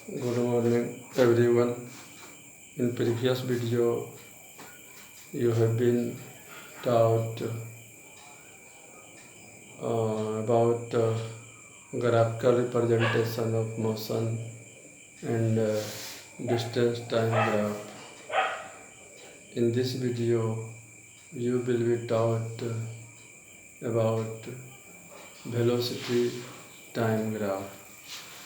Good morning everyone. In previous video you have been taught about graphical representation of motion and distance time graph. In this video you will be taught about velocity time graph.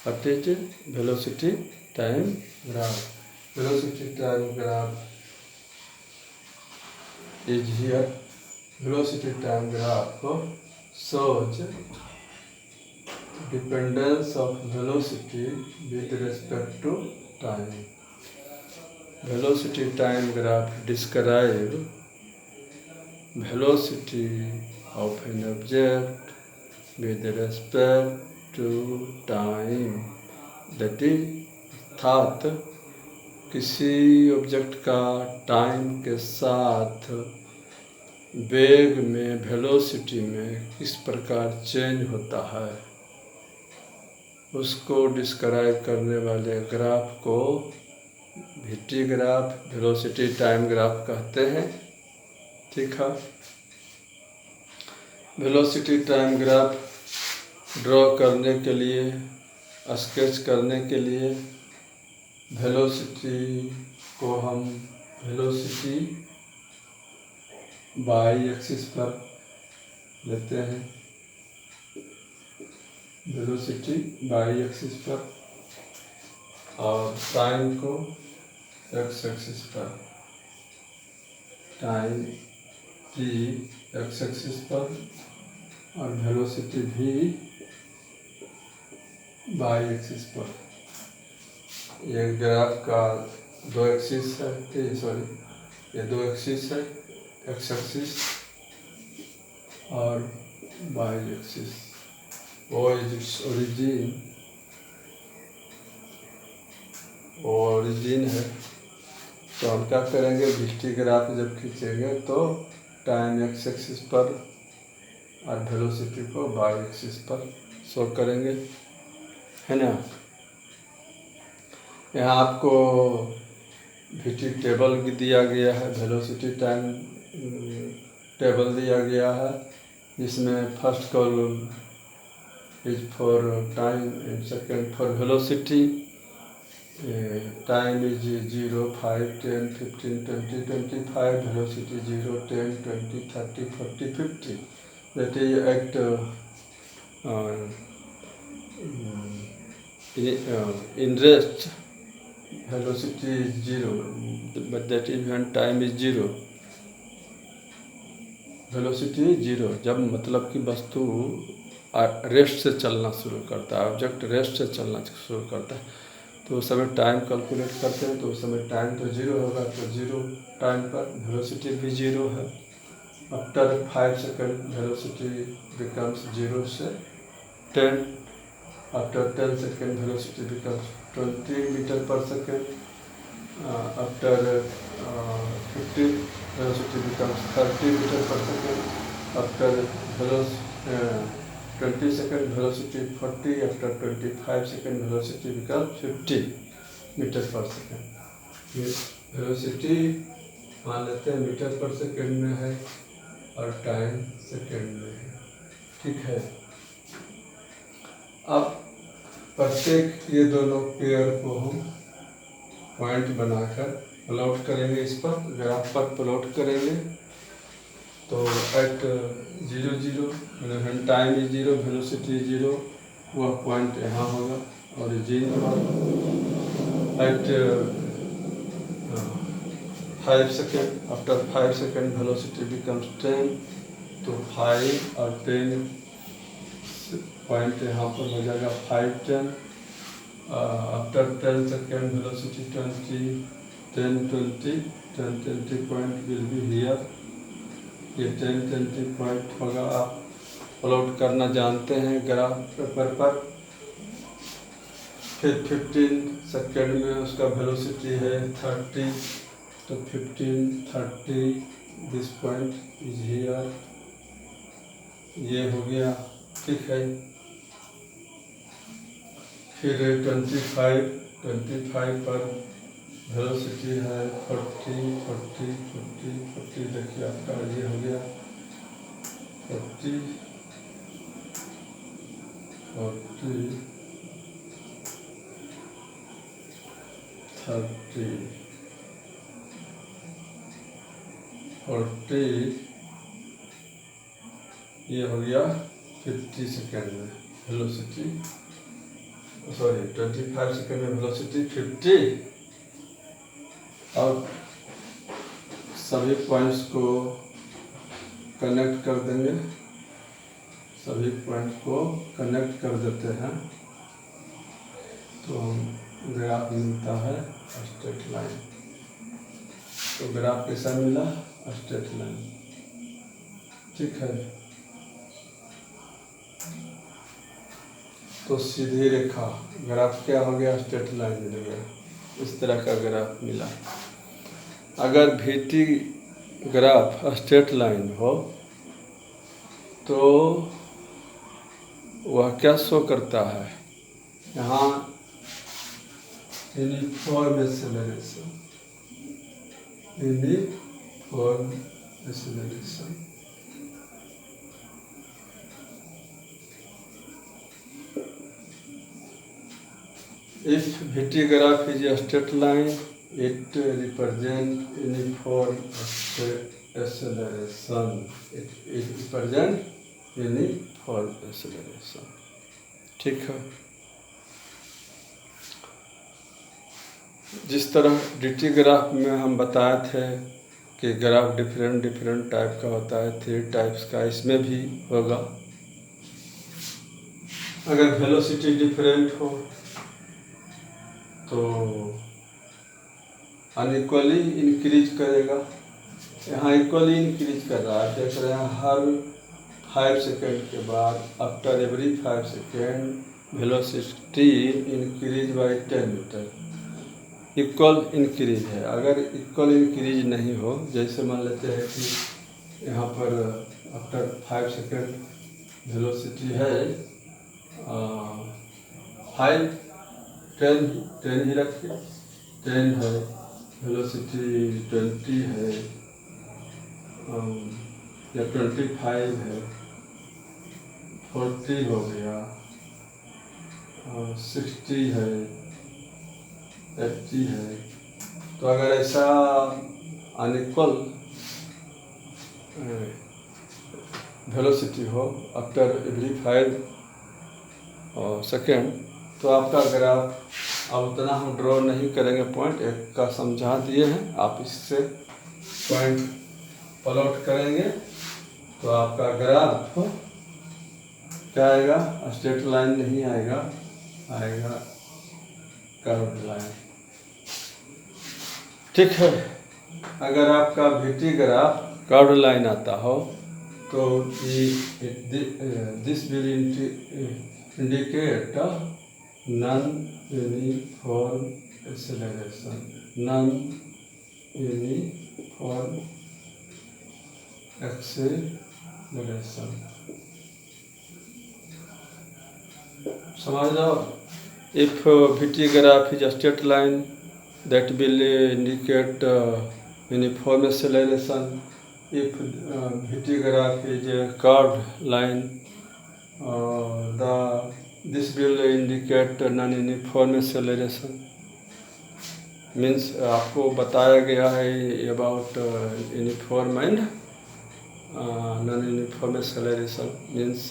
What is velocity time graph? Velocity time graph is here. Velocity time graph shows dependence of velocity with respect to time. Velocity time graph describe velocity of an object with respect to time. That is अर्थात किसी object का time के साथ वेग में velocity में किस प्रकार चेंज होता है उसको डिस्क्राइब करने वाले ग्राफ को VT graph, velocity time graph कहते हैं। ठीक है, वेलोसिटी टाइम ग्राफ ड्रॉ करने के लिए, स्केच करने के लिए वेलोसिटी को हम वेलोसिटी बाई एक्सिस पर लेते हैं, वेलोसिटी बाई एक्सिस पर, और टाइम को एक्स एक्सिस पर, टाइम टी एक्स एक्सिस पर और वेलोसिटी भी बाई एक्सिस पर। ये ग्राफ का दो एक्सिस है, ये दो एक्सिस है, एक्स एक्सिस और बाई एक्सिस। वो ओरिजिन है। तो हम क्या करेंगे, वीटी ग्राफ जब खींचेंगे तो टाइम एक्स एक्सिस पर और वेलोसिटी को बाई एक्सिस पर शो करेंगे, है ना। यहाँ आपको वीटी टेबल दिया गया है, वेलोसिटी टाइम टेबल दिया गया है, जिसमें first column is for time and second for velocity. Time is 0, 5, 10, 15, 20, 25, velocity 0, 10, 20, 30, 40, 50। That is at in rest velocity is 0, but that is when time is 0, velocity is 0। जब मतलब कि वस्तु रेस्ट से चलना शुरू करता है, ऑब्जेक्ट रेस्ट से चलना शुरू करता है, तो उस समय टाइम कैलकुलेट करते हैं, तो उस समय टाइम तो 0 होगा, तो 0 टाइम पर वेलोसिटी भी 0 है। आफ्टर 5 सेकेंड वेलोसिटी बिकम्स 0 से 10। After 10 seconds, velocity becomes 20 meter per second. After 15, velocity becomes 30 meter per second. After 20 seconds, velocity 40. After 25 seconds, velocity becomes 50 meter per second. ये velocity मान लेते हैं मीटर पर सेकेंड में है और time second में है। ठीक है, अब प्रत्येक ये दोनों पेयर को हम पॉइंट बनाकर प्लॉट करेंगे, इस पर ग्राफ पर प्लॉट करेंगे। तो एट 0, 0 टाइम इज 0, वेलोसिटी 0, वह पॉइंट यहाँ होगा ओरिजिन पर। At 5 second, after 5 second velocity becomes 10, तो 5 और 10 पॉइंट यहाँ पर हो जाएगा 5, 10। After 10 second velocity 20, 10, 20, 10, 20 point will be here. ये 10, 20 पॉइंट होगा। आप प्लॉट करना जानते हैं ग्राफ पेपर पर। फिर 15 सेकेंड में उसका वेलोसिटी है 30, तो 15, 30 दिस पॉइंट इज हियर। ये हो गया, ठीक है। फिर 25 पर वेलोसिटी है 40 देखिए आपका ये हो गया 40 30 ये हो गया 50 सेकेंड में वेलोसिटी, सॉरी 25 सेकेंड में वेलोसिटी 50। और सभी पॉइंट्स को कनेक्ट कर देंगे, सभी पॉइंट को कनेक्ट कर देते हैं तो ग्राफ मिलता है स्ट्रेट लाइन। तो ग्राफ कैसा मिला? Straight line. ठीक है, तो सीधी रेखा ग्राफ क्या हो गया? स्ट्रेट लाइन मिल गया। इस तरह का ग्राफ मिला। अगर VT ग्राफ स्ट्रेट लाइन हो तो वह क्या शो करता है? यहाँ uniform acceleration, uniform acceleration. If VT graph is a straight line, it represents uniform acceleration. It represents uniform acceleration. ठीक है। जिस तरह DT ग्राफ में हम बताए थे कि ग्राफ डिफरेंट टाइप का होता है, 3 टाइप्स का, इसमें भी होगा। अगर वेलोसिटी डिफरेंट हो तो अनइक्वली इंक्रीज करेगा। यहाँ इक्वली इंक्रीज कर रहा है, देख रहे हैं हर 5 सेकेंड के बाद, after every 5 second velocity increase by 10 metre. Equal increase है। अगर इक्वल इंक्रीज नहीं हो, जैसे मान लेते हैं कि यहाँ पर आफ्टर 5 सेकेंड वेलोसिटी है 10 ही रखिए, 10 है, वेलोसिटी 20 है या 25 है, 40 हो गया, 60 है, 80 है। तो अगर ऐसा अनइक्वल वेलोसिटी हो आफ्टर एवरी 5 सेकेंड, तो आपका ग्राफ, अब उतना हम ड्रॉ नहीं करेंगे, पॉइंट एक का समझा दिए हैं, आप इससे पॉइंट प्लॉट करेंगे तो आपका ग्राफ क्या आएगा? स्ट्रेट लाइन नहीं आएगा, आएगा कर्व लाइन। ठीक है। अगर आपका VT ग्राफ कर्व लाइन आता हो तो this will indicate non-uniform acceleration, non-uniform acceleration। समझ जाओ। If VT graph is a straight line, that will indicate uniform acceleration. If VT graph is a curved line, this will indicate non-uniform acceleration. Means आपको बताया गया है about uniform and non-uniform acceleration. Means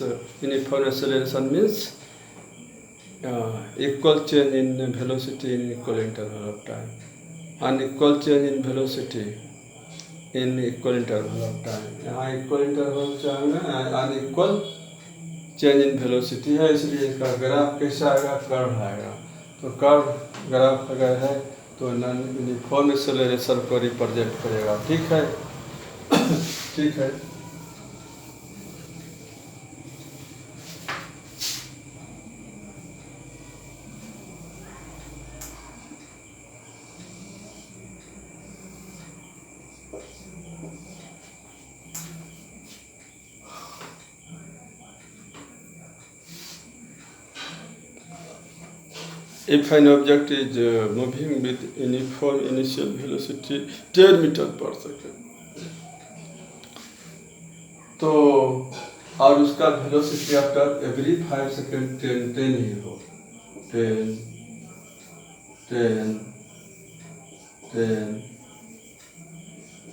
uniform acceleration means equal change in velocity in equal interval of time. Unequal change in velocity in equal interval of time. यहाँ equal interval of time में unequal change in velocity है, इसलिए इसका graph कैसा आएगा? Curve आएगा। तो curve graph अगर है तो नॉन यूनिफॉर्म एक्सेलरेशन को रिप्रेजेंट करेगा। ठीक है। ठीक है। if an object is moving with uniform initial velocity 10 metre per second, तो और उसका वेलोसिटी आपका एवरी 5 सेकेंड 10 ही हो, 10 10 10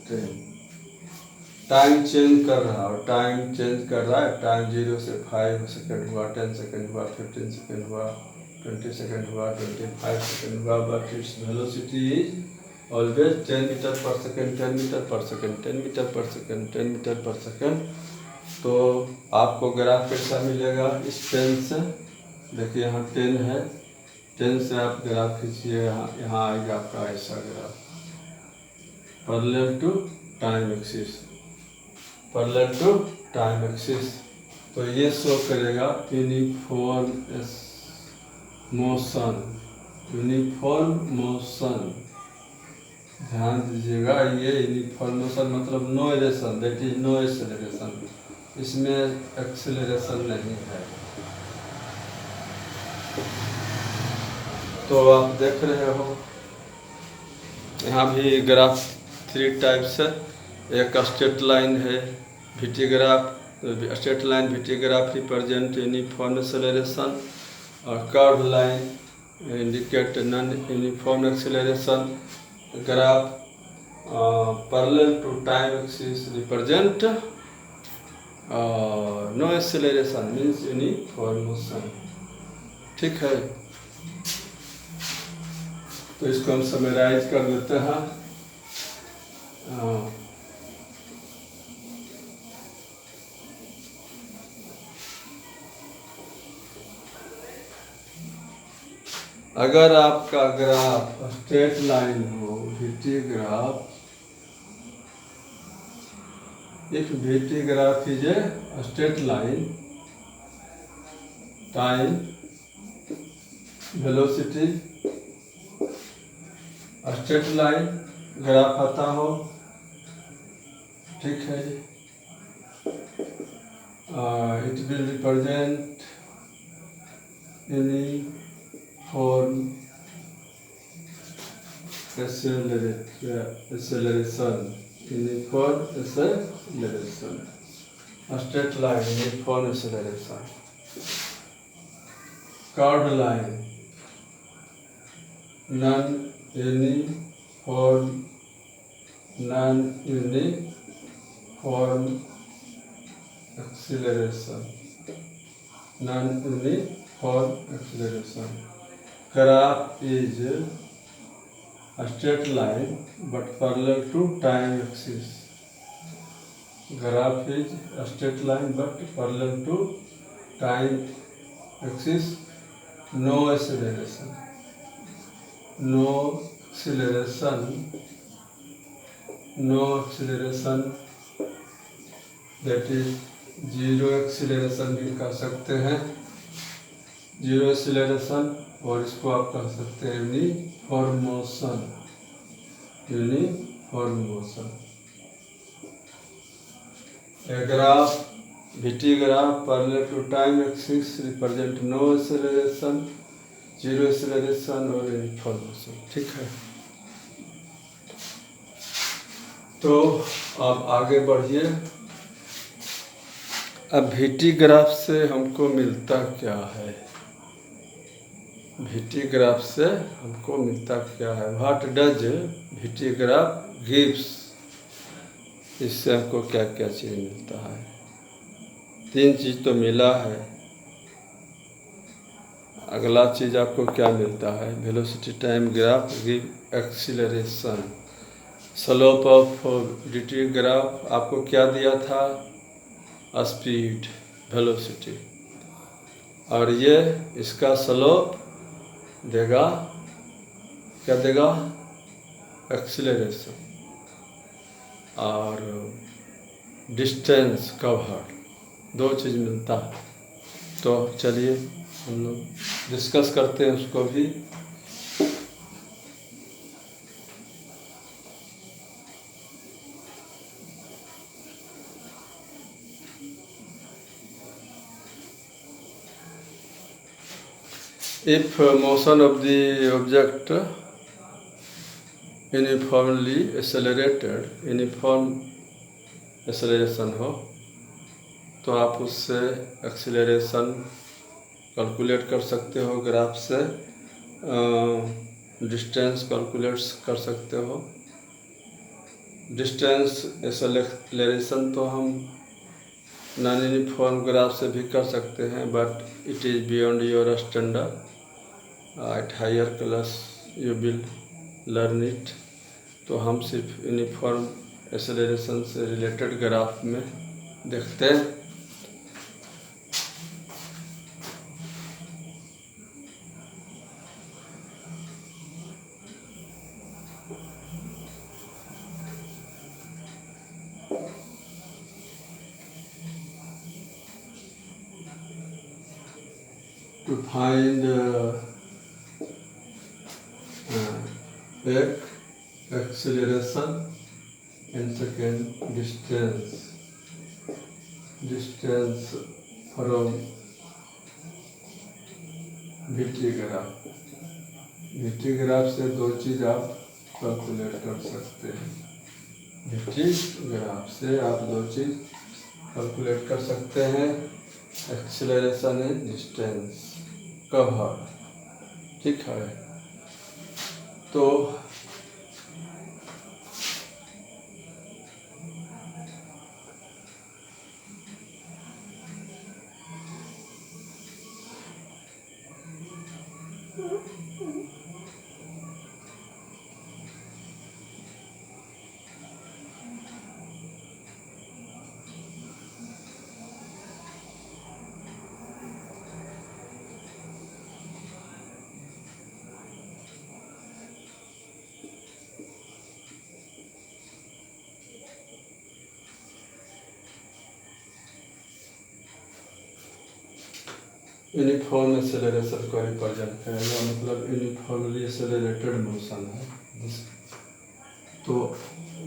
10, टाइम चेंज कर रहा है, टाइम चेंज कर रहा है, टाइम 0 से 5 सेकेंड हुआ, 10 सेकेंड हुआ, 15 सेकेंड हुआ, 20 सेकेंड हुआ, 25 सेकेंड हुआ, but its velocity is always 10 metre per second, 10 metre per second, 10 metre per second, 10 metre per second. तो आपको ग्राफ कैसा मिलेगा इस पेन से? देखिए यहाँ 10 है, 10 से आप ग्राफ खींचिए, यहाँ आएगा आपका ऐसा graph, parallel to time axis, parallel to time axis. तो ये शो करेगा यूनिफॉर्म मोशन, यूनिफॉर्म मोशन। ध्यान दीजिएगा, ये यूनिफॉर्म मोशन मतलब no aeration, that is no acceleration, इसमें एक्सेलरेशन नहीं है। तो आप देख रहे हो यहाँ भी ग्राफ 3 टाइप्स है, एक स्ट्रेट लाइन है VT graph, straight line VT graph represent uniform acceleration, और curve line indicate non uniform acceleration, graph parallel to time axis represent no acceleration means uniform motion. ठीक है, तो इसको हम समराइज कर देते हैं। अगर आपका ग्राफ स्ट्रेट लाइन हो, VT graph, if VT graph is a straight line, time velocity straight line graph आता हो, ठीक है, it will represent uniform acceleration, uniform acceleration, straight line uniform acceleration, curve line non uniform acceleration, non uniform acceleration. Graph is straight line but parallel to time axis, graph is a straight line but parallel to time axis, no acceleration, no acceleration, no acceleration, that is zero acceleration भी कह सकते हैं, zero acceleration, और इसको आप कह सकते हैं uniform motion, uniform motion. A graph, VT graph parallel to time axis represent no acceleration, zero acceleration और यूनिफॉर्म मोशन। ठीक है, तो अब आगे बढ़िए। अब वीटी ग्राफ से हमको मिलता क्या है? वीटी ग्राफ से हमको मिलता क्या है? What does VT graph gives? इससे हमको क्या क्या चीज़ मिलता है? 3 चीज़ तो मिला है। अगला चीज़ आपको क्या मिलता है? Velocity time graph give acceleration, slope of VT graph आपको क्या दिया था? स्पीड, वेलोसिटी, और ये इसका स्लोप देगा, क्या देगा? एक्सीलरेशन, और डिस्टेंस कवर्ड, 2 चीज़ मिलता है। तो चलिए हम लोग डिस्कस करते हैं उसको भी। if motion of the object uniformly accelerated, uniform acceleration हो तो आप उससे एक्सेलरेशन कैलकुलेट कर सकते हो, ग्राफ से डिस्टेंस कैलकुलेट कर सकते हो। डिस्टेंस एक्सेलरेशन तो हम नॉन यूनिफॉर्म ग्राफ से भी कर सकते हैं, but it is beyond your standard. At higher class you will learn it. तो हम सिर्फ यूनिफॉर्म एक्सेलरेशन से रिलेटेड ग्राफ में देखते हैं। To find acceleration and second distance from VT graph. VT graph से दो चीज़ आप कैलकुलेट कर सकते हैं। VT ग्राफ से आप दो चीज़ कैलकुलेट कर सकते हैं, एक्सेलरेशन एंड डिस्टेंस कवर। ठीक है, तो यूनिफॉर्म एक्सेलरेशन को रिप्रेजेंट करेगा, मतलब यूनिफॉर्मली एक्सेलरेटेड मोशन है। तो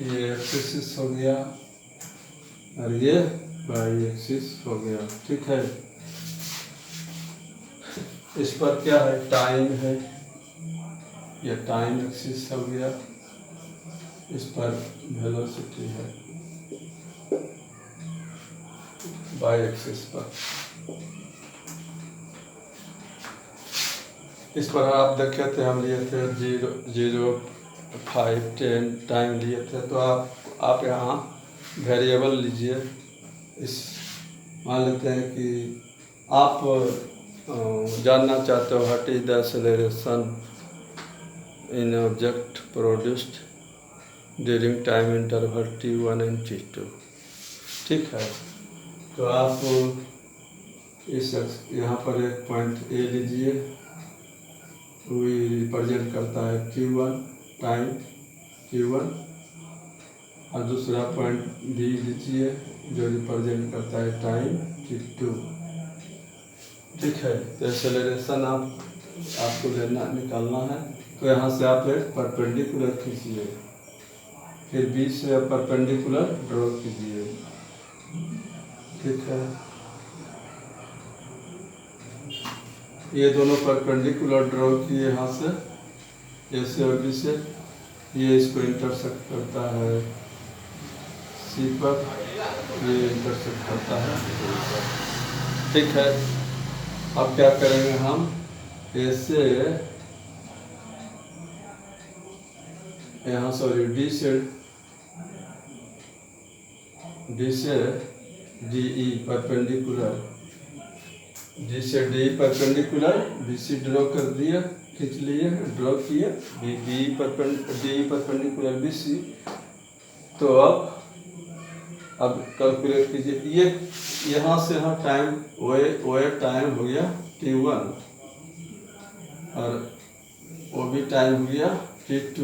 ये एक्सिस हो गया और ये वाई एक्सिस हो गया। ठीक है, इस पर क्या है, टाइम है, ये टाइम एक्सिस हो गया, इस पर वेलोसिटी है वाई एक्सिस पर। इस पर आप देखे थे, हम लिए थे 0, 5, 10 टाइम लिए थे। तो आप यहाँ वेरिएबल लीजिए। इस मान लेते हैं कि आप जानना चाहते हो what is the acceleration in object produced during time interval t1 and t2। ठीक है, तो आप इस यहाँ पर एक पॉइंट ए लीजिए, रिप्रेजेंट करता है Q1 टाइम Q1, और दूसरा पॉइंट बी लीजिए जो रिप्रेजेंट करता है टाइम T2। ठीक है, तो एक्सेलरेशन आपको निकालना है। तो यहाँ से आप एक परपेंडिकुलर खींचिए, फिर बी से परपेंडिकुलर ड्रॉ कीजिए। ठीक है, ये दोनों परपेंडिकुलर ड्रॉ किए यहाँ से, ए से और बी से। ये इसको इंटरसेक्ट करता है सी पर, ये इंटरसेक्ट करता है डी पर। ठीक है, अब क्या करेंगे हम, ए से यहाँ सॉरी डी से डी ई परपेंडिकुलर, डी से D perpendicular, B C draw कर दिया, खींच लिए, ड्रॉ किए, डी परपेंडिकुलर बी सी। तो अब कैलकुलेट कीजिए, ये यहाँ से यहाँ टाइम ओए टाइम हो गया T1 और ओ भी टाइम हो गया T2।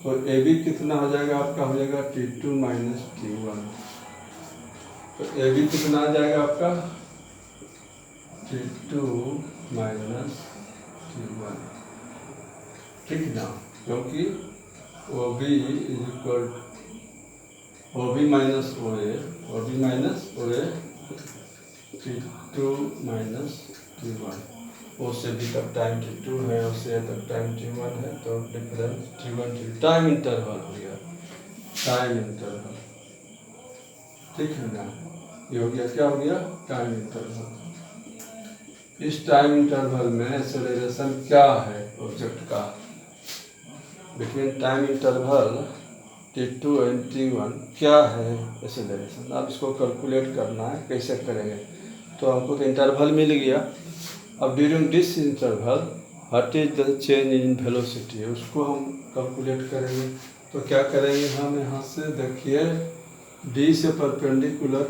तो ए बी कितना हो जाएगा आपका, हो जाएगा T2 माइनस T1। तो ए बी कितना आ जाएगा आपका, T2 माइनस T1। ठीक ना, क्योंकि O B is equal O B minus O A T2 minus T1। O से बी तक टाइम t2 है, ओ से ए तक टाइम t1 है, तो difference t1 t2 time interval हो गया, टाइम इंटरवल। ठीक है ना, ये हो गया, क्या हो गया, टाइम इंटरवल। इस टाइम इंटरवल में एक्सेलरेशन क्या है ऑब्जेक्ट का, between time interval t2 and t1 क्या है एक्सेलरेशन। अब इसको कैलकुलेट करना है, कैसे करेंगे, तो हमको तो इंटरवल मिल गया। अब during this interval what is the change in velocity, उसको हम कैलकुलेट करेंगे। तो क्या करेंगे, हम यहाँ से देखिए डी से परपेंडिकुलर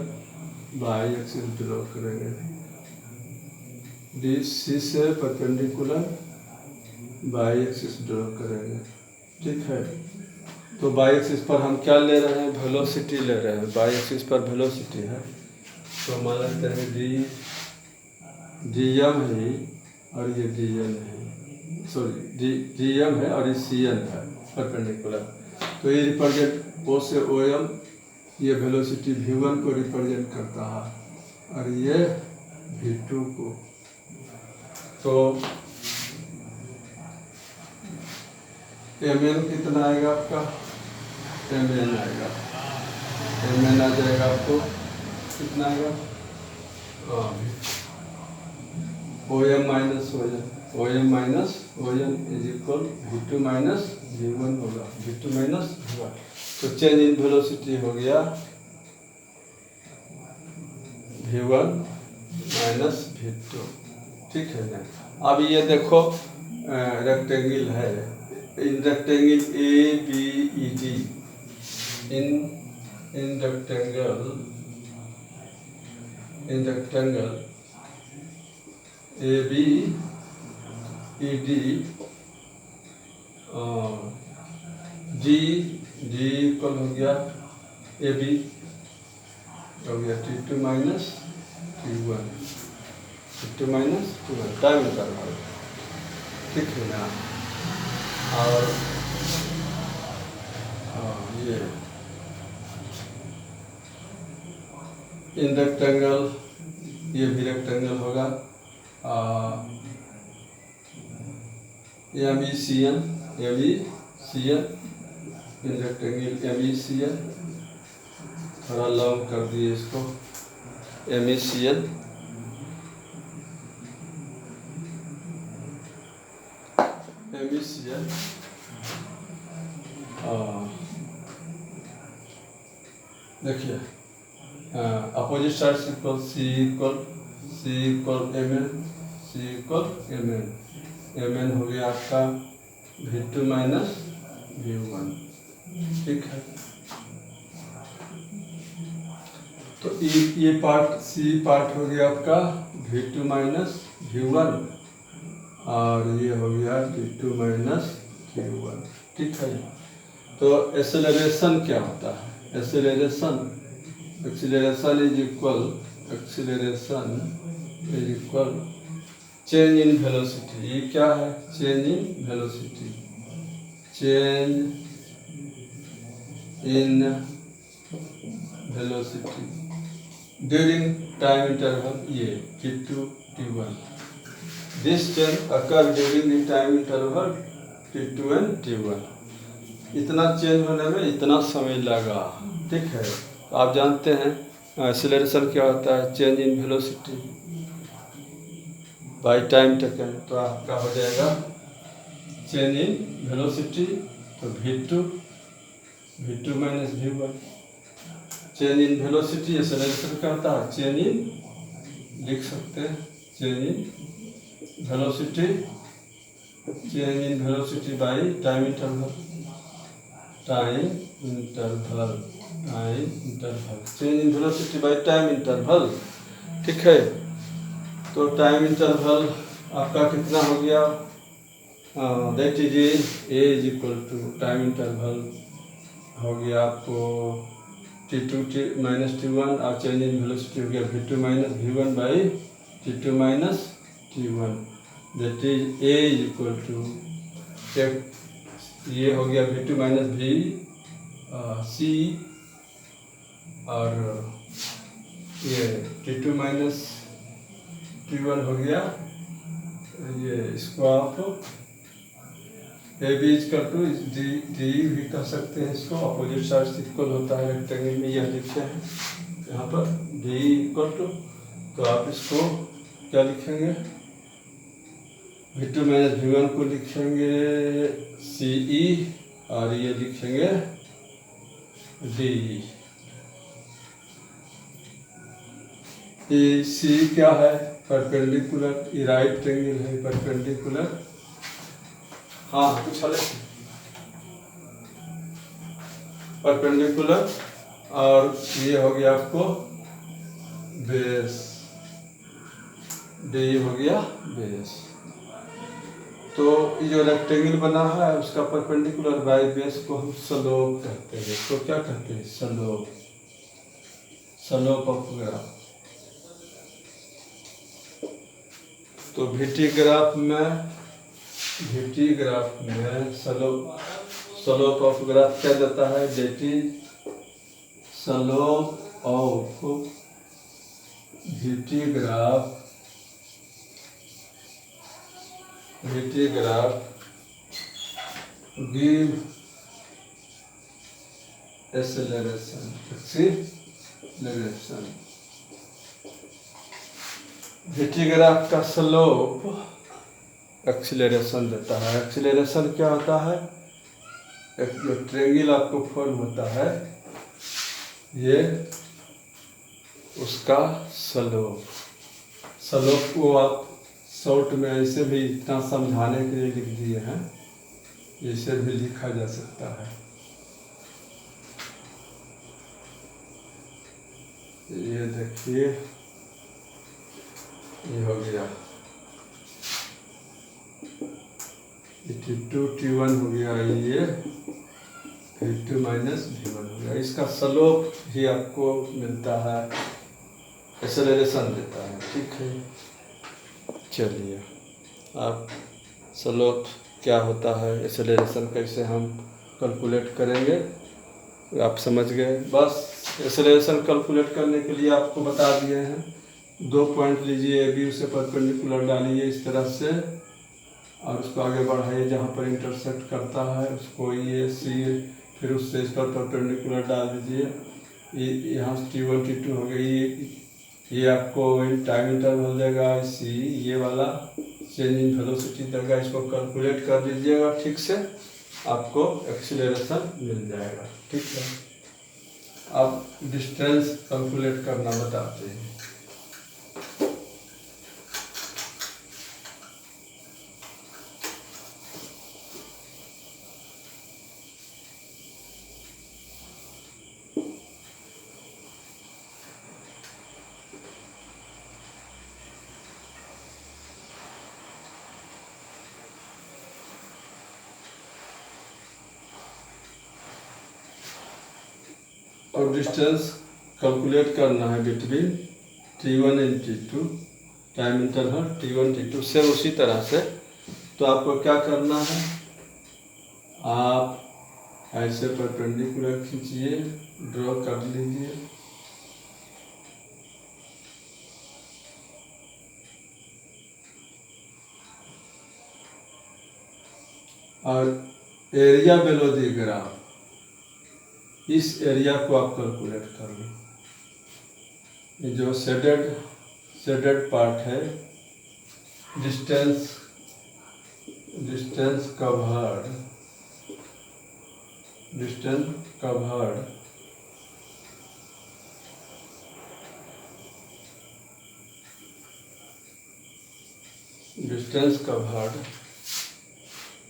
बाई एक्सिस ड्रॉ करेंगे, डी सी से परपेंडिकुलर बाई एक्सिस ड्रॉ करेंगे। ठीक है, तो बाई एक्सिस पर हम क्या ले रहे हैं, वेलोसिटी ले रहे हैं, बाई एक्सिस पर वेलोसिटी है। तो मान लेते हैं डी एम है और ये डी एन है, सॉरी डी एम है और ये सी एन है परपेंडिकुलर। तो ये रिप्रेजेंट ओ से ओ एम, ये वेलोसिटी v1 को रिप्रेजेंट करता है और ये v2 को। तो mn कितना आएगा आपका, mn आएगा, mn आ जाएगा आपको कितना आएगा, OM minus OM minus OM is equal v2 minus v1 होगा, v2 माइनस v1। तो चेंज इन वेलोसिटी हो गया v1 माइनस v2। ठीक है ना। अब ये देखो रेक्टेंगल है, in rectangle ABED, in rectangle ABED D equal हो गया AB हो गया T2 minus T1, T2 minus T1 time interval. ठीक है ना। और ये इन रेक्टेंगल, ये भी रेक्टेंगल होगा MECN इन रेक्टेंगल MECN, थोड़ा लॉन्ग कर दिए इसको, MECN देखिए opposite side equal C equal MN हो गया आपका v2 माइनस v1। ठीक है, तो ये पार्ट C पार्ट हो गया आपका v2 माइनस v1 और ये हो गया v2 माइनस v1। ठीक है, तो एक्सेलरेशन क्या होता है, acceleration is equal change in velocity. ये क्या है, change in velocity, during time interval ये t2 t1। This change occur during the time interval t2 and t1। इतना चेंज होने में इतना समय लगा। ठीक है, तो आप जानते हैं एक्सेलरेशन क्या होता है, change in velocity by time taken. तो आपका हो जाएगा चेंज इन वेलोसिटी, तो v2 minus v1। Change in velocity acceleration करता है, चेंज इन लिख सकते हैं, change in velocity by time interval, change in velocity by time interval. ठीक है, तो टाइम इंटरवल आपका कितना हो गया, that is A is equal to time interval हो गया आपको t2 माइनस t1 और चेंज इन वेलोसिटी हो गया v2 minus v1 by t2 minus t1, that is A is equal to, ये हो गया v2 माइनस v C और ये t2 माइनस t1 हो गया ये इसको आप A B equal to D D भी कह सकते हैं इसको, अपोजिट साइड से इक्वल होता है रेक्टेंगल में, यह लिखे हैं यहाँ पर डी इक्वल टू, तो आप इसको क्या लिखेंगे, V2 माइनस V1 को लिखेंगे सी ई और ये लिखेंगे डी ई। सी क्या है, परपेंडिकुलर, ये राइट एंगल है परपेंडिकुलर। हाँ कुछ अलग परपेंडिकुलर, और ये हो गया आपको बेस, डी हो गया बेस। तो ये जो रेक्टेंगल बना है उसका परपेंडिकुलर बाई बेस को हम स्लोप कहते हैं। तो क्या कहते हैं, स्लोप, स्लोप ऑफ ग्राफ। तो VT ग्राफ में स्लोप ऑफ ग्राफ क्या देता है, that is slope of VT graph give acceleration, VT graph का स्लोप एक्सीलरेशन देता है। एक्सीलरेशन क्या होता है, एक जो ट्रेंगल आपको फॉर्म होता है ये उसका स्लोप को आप शॉर्ट में ऐसे भी इतना समझाने के लिए लिख दिए हैं, इसे भी लिखा जा सकता है। ये देखिए ये हो गया T2 T1 हो गया, ये V2 माइनस V1 हो गया। इसका स्लोप ही आपको मिलता है, एक्सेलरेशन देता है। ठीक है, चलिए आप स्लोप क्या होता है, एक्सेलरेशन कैसे हम कैलकुलेट करेंगे आप समझ गए। बस एक्सेलरेशन कैलकुलेट करने के लिए आपको बता दिए हैं, 2 पॉइंट लीजिए, ए बी उसे परपेंडिकुलर डालिए इस तरह से और उसको आगे बढ़ाइए, जहाँ पर इंटरसेक्ट करता है उसको ये सी, फिर उससे इस पर परपेंडिकुलर डाल दीजिए। ये यहाँ T1 T2 हो गई, ये आपको टाइम इंटरवल हो जाएगा, सी ये वाला चेंज इन वेलोसिटी देगा, इसको कैलकुलेट कर लीजिएगा ठीक से, आपको एक्सीलरेशन मिल जाएगा। ठीक है, अब डिस्टेंस कैलकुलेट करना बताते हैं। और डिस्टेंस कैलकुलेट करना है between T1 and T2, time interval T1 T2 से उसी तरह से। तो आपको क्या करना है, आप ऐसे परपेंडिकुलर खींचिए, ड्रॉ कर लीजिए, और एरिया बिलो द ग्राफ, इस एरिया को आप कैलकुलेट कर लो। ये जो शेडेड पार्ट है, डिस्टेंस कवर्ड,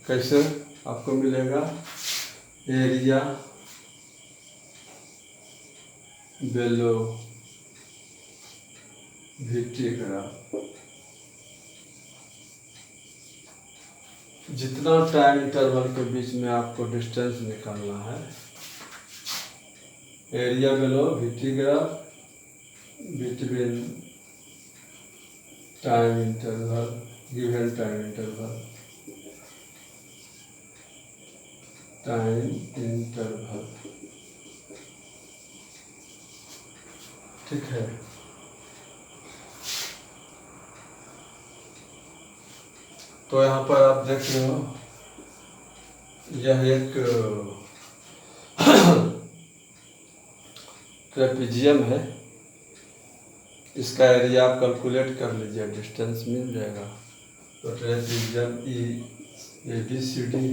कैसे आपको मिलेगा, एरिया बेलो VT ग्राफ। जितना टाइम इंटरवल के बीच में आपको डिस्टेंस निकालना है, एरिया बेलो VT graph between time interval, given time interval, ठीक है। तो यहाँ पर आप देख रहे हो, यह एक ट्रेपीजियम है। इसका एरिया आप कैलकुलेट कर लीजिए, डिस्टेंस मिल जाएगा। तो trapezium A B C D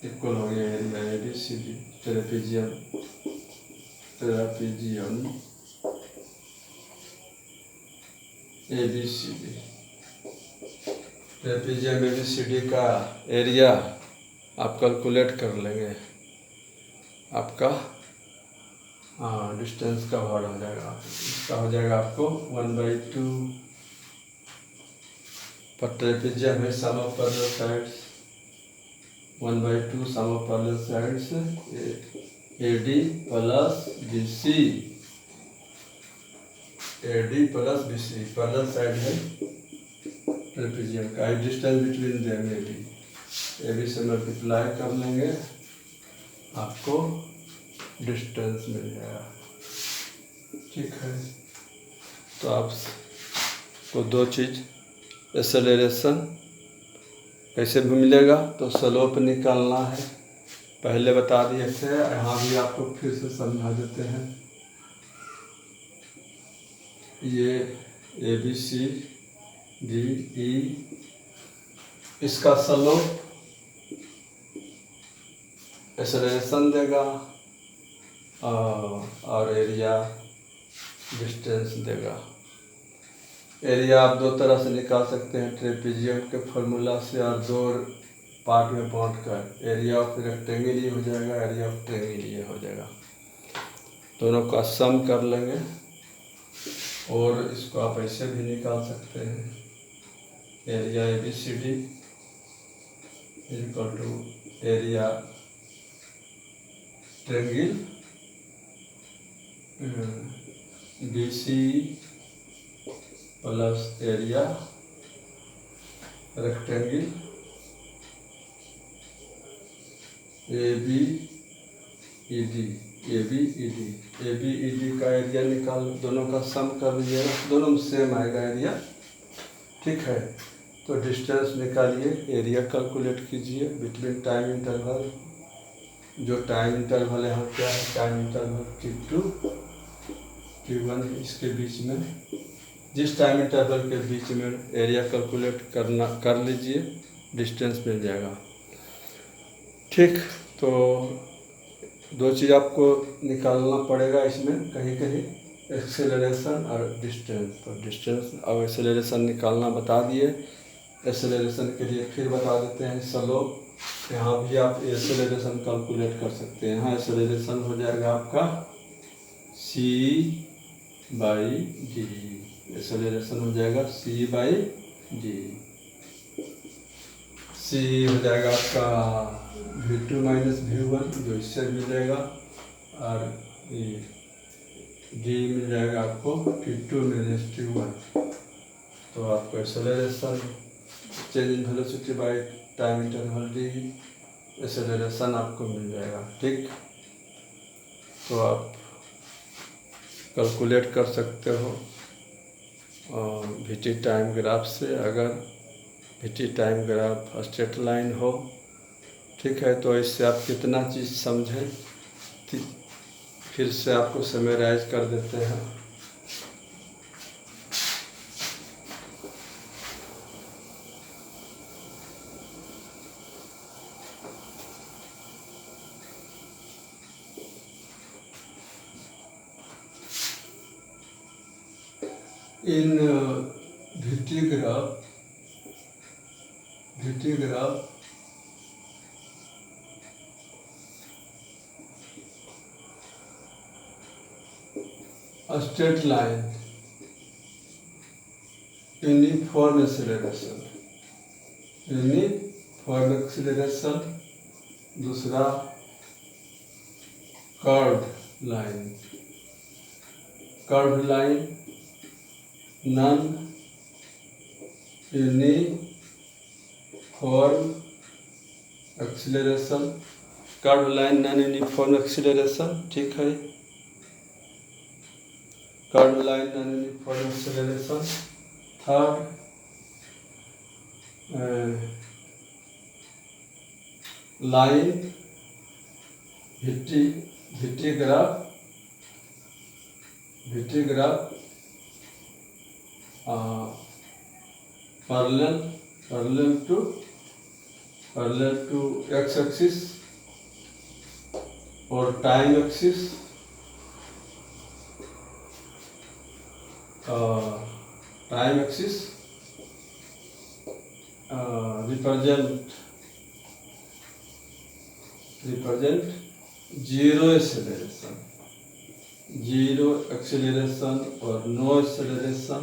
equal हो गया area A B C D. Trapezium A B C D, trapezium A B C D का एरिया आप कैलकुलेट कर लेंगे। आपका डिस्टेंस का भाग हो जाएगा, इसका हो जाएगा आपको 1/2 पर ट्रेपीजियम है sum of parallel sides, 1/2 sum of parallel sides AD plus BC, AD plus BC parallel side है ट्रेपीजियम का। डिस्टेंस बिटवीन देम AB से मल्टीप्लाई कर लेंगे, आपको डिस्टेंस मिल जाएगा। ठीक है, तो आपको दो चीज़, एक्सेलरेशन कैसे भी मिलेगा, तो स्लोप निकालना है, पहले बता दिए थे, यहाँ भी आपको फिर से समझा देते हैं। ये ABCDE, इसका स्लोप एक्सेलरेशन देगा और एरिया डिस्टेंस देगा। एरिया आप दो तरह से निकाल सकते हैं, ट्रेपीजियम के फॉर्मूला से, और दो पार्ट में बांट कर एरिया ऑफ रेक्टेंगल ये हो जाएगा, एरिया ऑफ ट्रायंगल ये हो जाएगा। दोनों का सम कर लेंगे, और इसको आप ऐसे भी निकाल सकते हैं, area ABCD equal to area triangle BC plus area rectangle ABED का एरिया निकाल, दोनों का सम कर लीजिएगा, दोनों में सेम आएगा एरिया। ठीक है, तो डिस्टेंस निकालिए, एरिया कैलकुलेट कीजिए बिटवीन टाइम इंटरवल। जो टाइम इंटरवल यहाँ क्या है, टाइम इंटरवल T2 T1, इसके बीच में, जिस टाइम इंटरवल के बीच में एरिया कैलकुलेट कर लीजिए, डिस्टेंस मिल जाएगा। ठीक, तो दो चीज़ आपको निकालना पड़ेगा इसमें, कहीं कहीं एक्सेलरेशन और डिस्टेंस। तो डिस्टेंस और एक्सेलरेशन निकालना बता दिए। एक्सेलरेशन के लिए फिर बता देते हैं, स्लोप, यहाँ भी आप एक्सेलरेशन कैलकुलेट कर सकते हैं। यहाँ एक्सेलरेशन हो जाएगा आपका C/D, एक्सेलरेशन हो जाएगा C/D। C हो जाएगा आपका V2 माइनस V1, जो इससे मिलेगा, और D मिल जाएगा आपको T2 माइनस T1। तो आपको acceleration change in velocity by time interval D, acceleration आपको मिल जाएगा। ठीक, तो आप कैलकुलेट कर सकते हो VT टाइम ग्राफ से, अगर VT time graph straight line हो। ठीक है, तो इससे आप कितना चीज़ समझें, फिर से आपको समराइज कर देते हैं। इन VT graph straight line, uniform acceleration, दूसरा curve line, non uniform acceleration, curve line non uniform acceleration. ठीक है, curve line non uniform acceleration. Third line VT graph parallel to x axis और time axis represent zero acceleration और no acceleration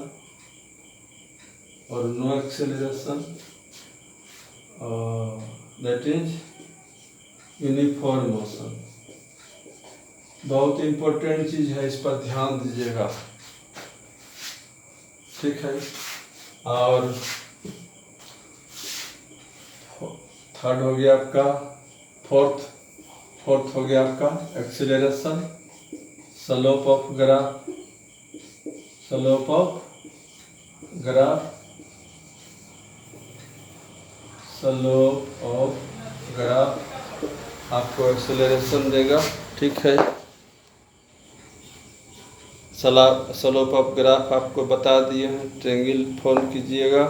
that is uniform motion. बहुत important चीज़ है, इस पर ध्यान दीजिएगा, ठीक है। और थर्ड हो गया आपका, फोर्थ हो गया आपका एक्सेलरेशन, स्लोप ऑफ ग्राफ आपको एक्सेलरेशन देगा, ठीक है। स्लोप ऑफ ग्राफ आपको बता दिए हैं, ट्रायंगल फॉर्म कीजिएगा,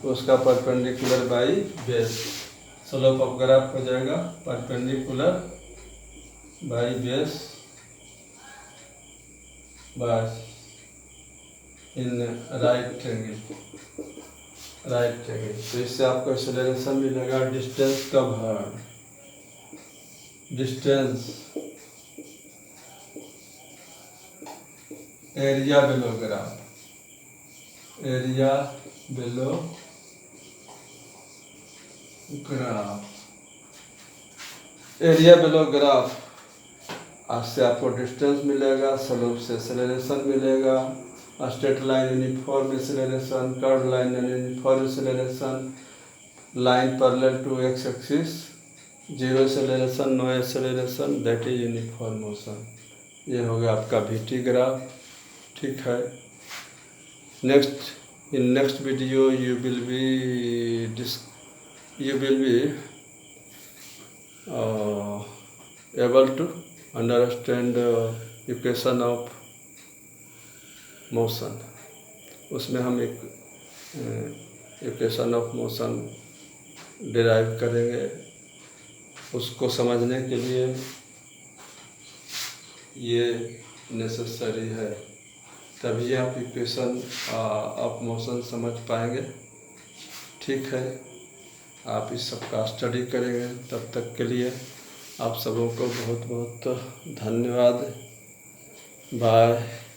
उसका perpendicular by base. Slope of graph हो जाएगा परपेंडिकुलर बाई बेस बस इन राइट ट्रायंगल। तो इससे आपको एक्सेलरेशन मिलेगा distance covered, distance area below graph आज से आपको डिस्टेंस मिलेगा, स्लोप से एक्सेलरेशन मिलेगा, straight line uniform acceleration, curve line uniform acceleration, line parallel to X axis, zero acceleration, no acceleration, that is uniform motion. ये हो गया आपका VT ग्राफ, ठीक है। In next video you will be able to understand equation of motion। उसमें हम एक equation of motion derive करेंगे। उसको समझने के लिए ये नेसेसरी है, तभी आप इक्वेशन ऑफ मोशन समझ पाएंगे, ठीक है। आप इस सब का स्टडी करेंगे, तब तक के लिए आप सबों को बहुत बहुत धन्यवाद। बाय।